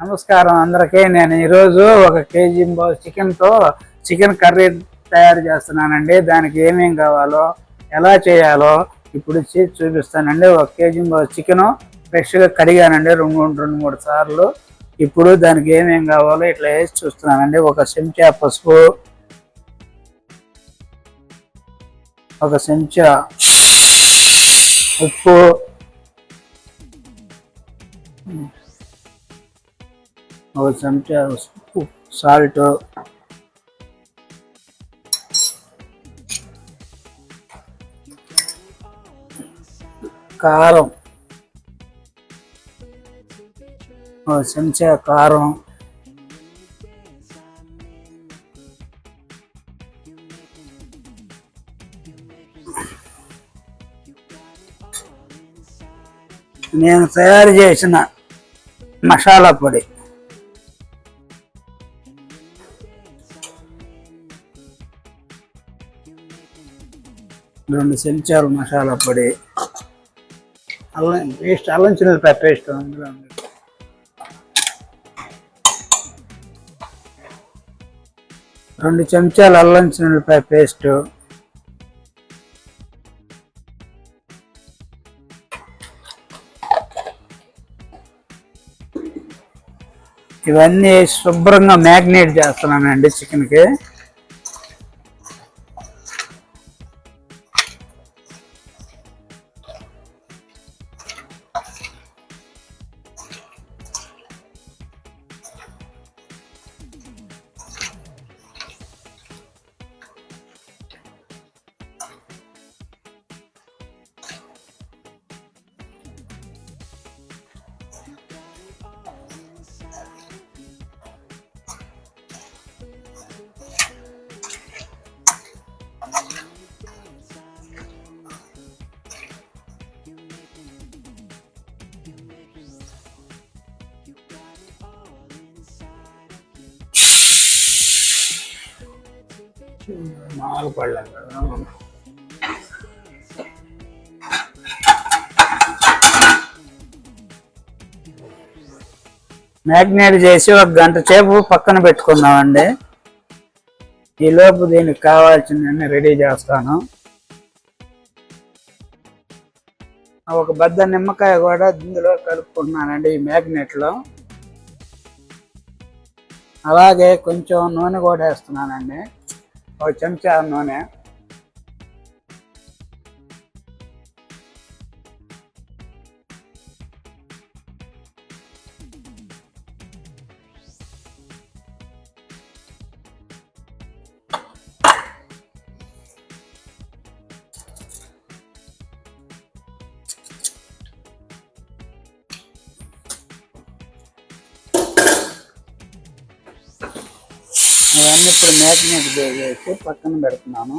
నమస్కారం అందరికీ. నేను ఈరోజు 1 కేజీ చికెన్తో చికెన్ కర్రీ తయారు చేస్తున్నానండి. దానికి ఏమేం కావాలో ఎలా చేయాలో ఇప్పుడు చూపిస్తానండి. 1 కేజీ చికెను ఫ్రెష్గా కడిగానండి 2-3 సార్లు. ఇప్పుడు దానికి ఏమేం కావాలో ఇట్లా వేసి చూస్తున్నానండి. 1 చెంచా పసుపు, 1 చెంచా ఉప్పు, 1 చెంచా సాల్ట్, కారం, 1 చెంచా కారం, నేను తయారు చేసిన మసాలా పొడి, 2 చెంచాలు మసాలా పొడి, అల్లం చిన్నులపాయ పేస్ట్ అందులో 2 చెంచాలు అల్లం చిన్నులపాయ పేస్ట్, ఇవన్నీ శుభ్రంగా మ్యాగ్నేట్ చేస్తున్నానండి చికెన్కి. మ్యాగ్నేట్ చేసి 1 గంట సేపు పక్కన పెట్టుకుందామండి. ఈలోపు దీనికి కావాల్సిందన్నీ రెడీ చేస్తాను. 1 బద్ద నిమ్మకాయ కూడా ఇందులో కలుపుకుంటున్నానండి ఈ మ్యాగ్నేట్లో. అలాగే కొంచెం నూనె కూడా వేస్తున్నానండి, 1 చెంచా నూనె. ఇవన్నీ ఇప్పుడు మ్యాగ్నేట్ చేసి పక్కన పెడుతున్నాను.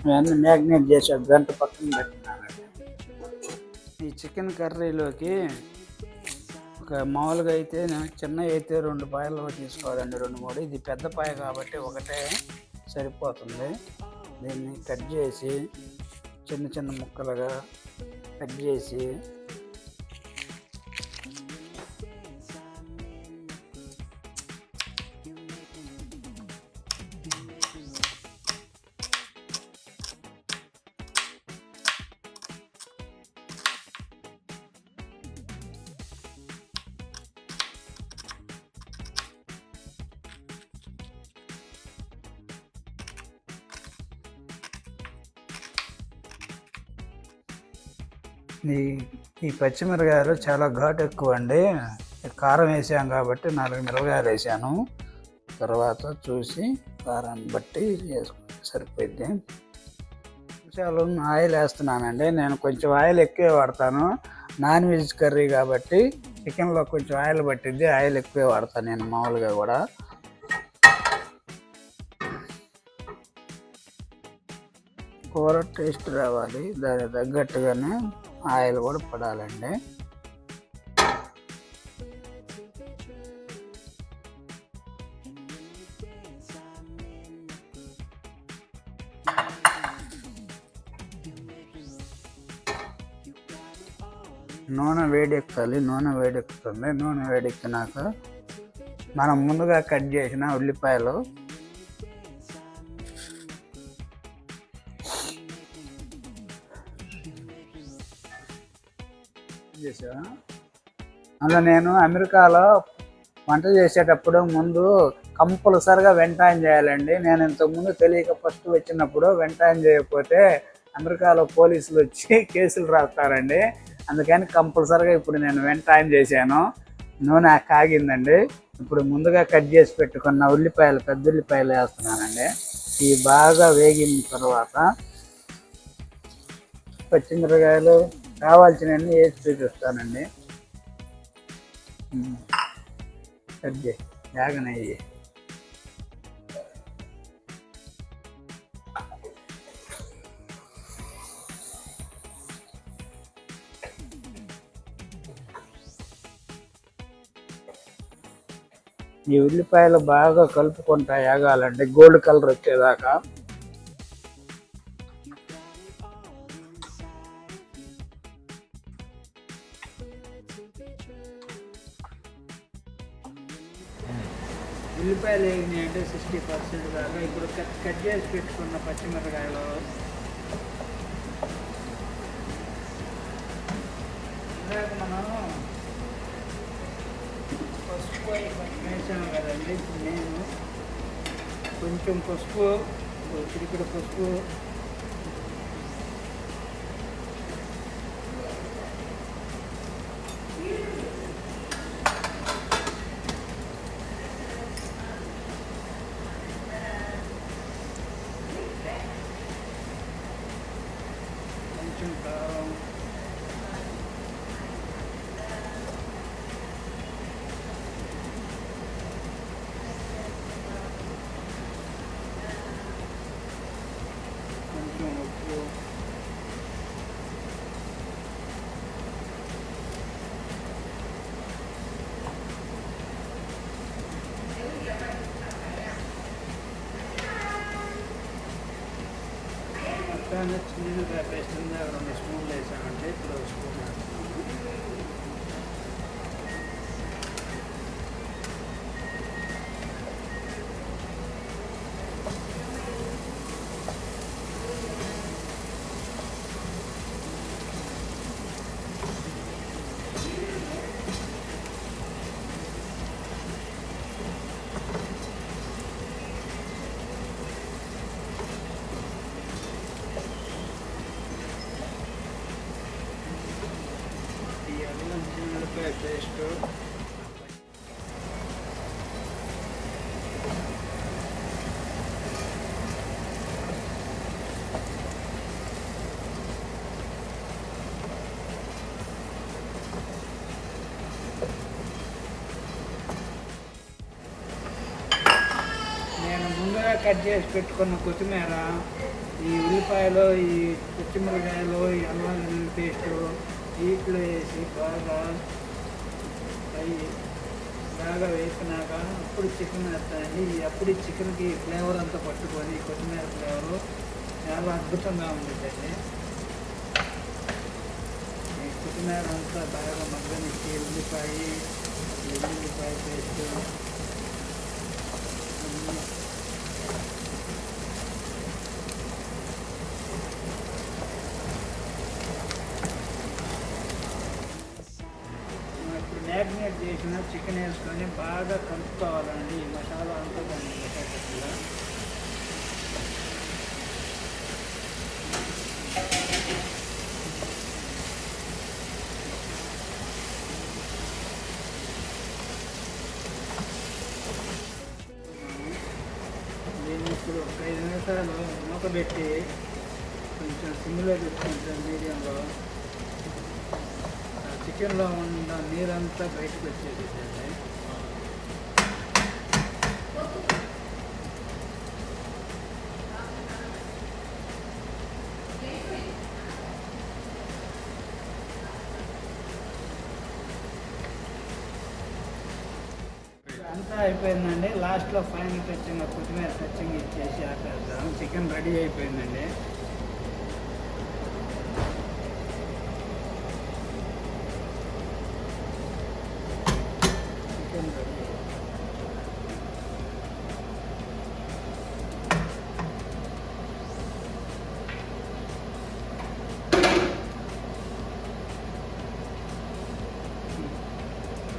ఇవన్నీ మ్యాగ్నేట్ చేసి 1 గంట పక్కన పెడుతున్నాను. ఈ చికెన్ కర్రీలోకి మామూలుగా అయితే చిన్న అయితే 2 పాయలు తీసుకోవాలండి, 2-3. ఇది పెద్ద పాయ కాబట్టి ఒకటే సరిపోతుంది. దీన్ని కట్ చేసి చిన్న చిన్న ముక్కలుగా కట్ చేసి ఈ పచ్చిమిరకాయలు చాలా ఘాటు ఎక్కువ అండి. కారం వేసాం కాబట్టి 4 మిరపకాయలు వేసాను. తర్వాత చూసి కారాన్ని బట్టి వేసుకుంటే సరిపోయింది. చాలా ఆయిల్ వేస్తున్నానండి. నేను కొంచెం ఆయిల్ ఎక్కువే వాడతాను. నాన్ వెజ్ కర్రీ కాబట్టి చికెన్లో కొంచెం ఆయిల్ పట్టిద్ది, ఆయిల్ ఎక్కువే వాడతాను నేను మామూలుగా కూడా. కూర టేస్ట్ రావాలి, దానికి తగ్గట్టుగానే ఆయిల్ కూడా పడాలండి. నూనె వేడెక్కాలి. నూనె వేడెక్కుతుంది. నూనె వేడెక్కినాక మనం ముందుగా కట్ చేసిన ఉల్లిపాయలు అలా నేను అమెరికాలో వంట చేసేటప్పుడు ముందు కంపల్సరిగా వెంటాయం చేయాలండి. నేను ఇంతకుముందు తెలియక ఫస్ట్ వచ్చినప్పుడు వెంటాయం చేయకపోతే అమెరికాలో పోలీసులు వచ్చి కేసులు రాస్తారండి. అందుకని కంపల్సరిగా ఇప్పుడు నేను వెంటాయం చేశాను. నూనె కాగిందండి. ఇప్పుడు ముందుగా కట్ చేసి పెట్టుకున్న ఉల్లిపాయలు, పెద్ద ఉల్లిపాయలు వేస్తున్నానండి. ఇవి బాగా వేగిన తర్వాత పచ్చిమిరకాయలు కావాల్సినవన్నీ వేసి చూపిస్తానండి. కట్ చేసి వేగనయ్యి ఈ ఉల్లిపాయలు బాగా కలుపుకుంటా వేగాలంటే గోల్డ్ కలర్ వచ్చేదాకా. ఉల్లిపాయలు వేగినాయి అంటే 60% దాకా. ఇప్పుడు కట్ చేసి పెట్టుకున్న పచ్చిమిరకాయలు ఇందాక మనం పసుపు వేసాము కదండి. ఇప్పుడు నేను కొంచెం పసుపు, చిటికెడు పసుపు, కొంచెం కారం, కొంచెం ఉప్పు, మొత్తాన్ని చిన్నగా పేస్ట్ 2 స్పూన్లు వేసామంటే ఇప్పుడు స్పూన్ వేస్తున్నాము. ఈ అల్లం చిన్నపాయ పేస్ట్ నేను ముందుగా కట్ చేసి పెట్టుకున్న కొత్తిమీర, ఈ ఉల్లిపాయలు, ఈ పచ్చిమిరకాయలు, ఈ అల్లం వెల్లుల్లి పేస్టు వీటిలో వేసి బాగా వేసినాక అప్పుడు చికెన్ వేస్తానండి. అప్పుడు చికెన్కి ఫ్లేవర్ అంతా పట్టుకొని కొత్తిమీర ఫ్లేవరు చాలా అద్భుతంగా ఉంటుందండి. ఈ కొత్తిమీర అంతా బాగా మగ్గనిచ్చి ఉల్లిపాయ పేస్ట్ మ్యాగ్నేట్ చేసిన చికెన్ వేసుకొని బాగా కలుపుకోవాలండి. ఈ మసాలా అంతా దాన్ని పెట్టేటట్టుగా. దీన్ని ఇప్పుడు ఒక 5 నిమిషాలు మూతబెట్టి కొంచెం సిమ్లో పెట్టుకుంటాం, మీడియంలో. చికెన్లో ఉన్న నీరంతా బయటకు వచ్చేసేదండి. అంతా అయిపోయిందండి. లాస్ట్లో ఫైనల్ టచింగ్ కొత్తిమీర టచింగ్ ఇచ్చేసి ఆపేద్దాం. చికెన్ రెడీ అయిపోయిందండి.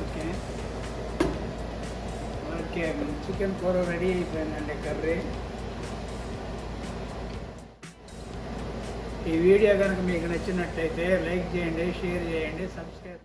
ఓకే ఓకే చికెన్ కూర రెడీ అయిపోయిందండి కర్రీ. ఈ వీడియో కనుక మీకు నచ్చినట్టయితే లైక్ చేయండి, షేర్ చేయండి, సబ్స్క్రైబ్